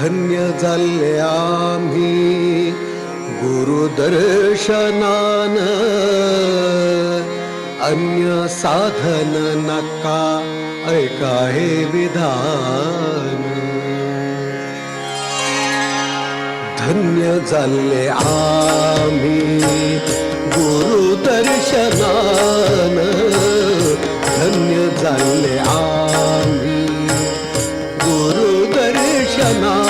धन्य झाले आम्ही गुरुदर्शनान, अन्य साधन नका ऐका हे विधान. धन्य झाले आम्ही गुरुदर्शनान, धन्य झाले आम्ही गुरुदर्शनान,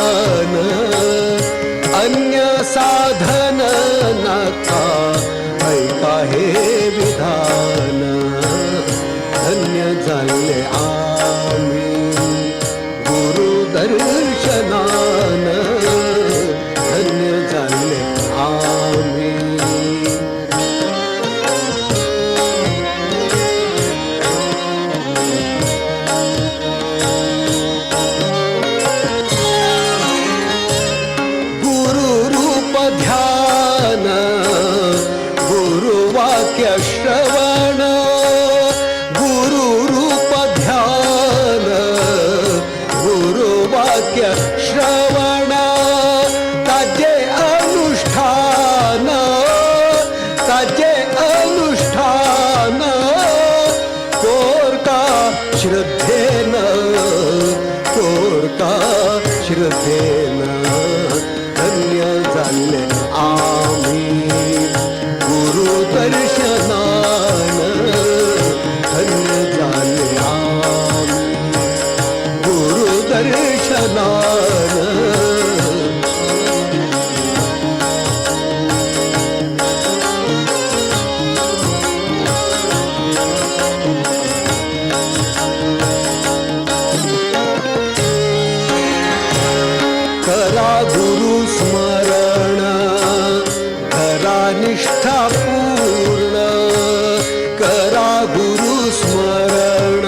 अन्य साधन नका ऐका हे विधान. धन्य झाले आम्ही गुरुदर्शनान, धन्य झाले आम्ही. ध्यान गुरुवाक्य श्रवण, गुरुरूप ध्यान गुरुवाक्य श्रवण, ताजे अनुष्ठान, ताजे अनुष्ठान, कोरता श्रद्धेन, कोरता श्रद्धेन. धन्य झाले आम्ही गुरुदर्शनान, धन्य झाले आम्ही गुरुदर्शनान. करा गुरु स्मरण, करा निष्ठा पूर्ण, करा गुरु स्मरण,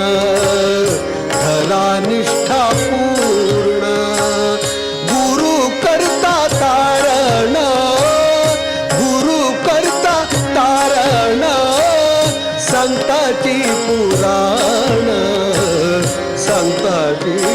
करा निष्ठा पूर्ण. गुरु करता तारण, गुरु करता तारण, संताची पुराण, संताची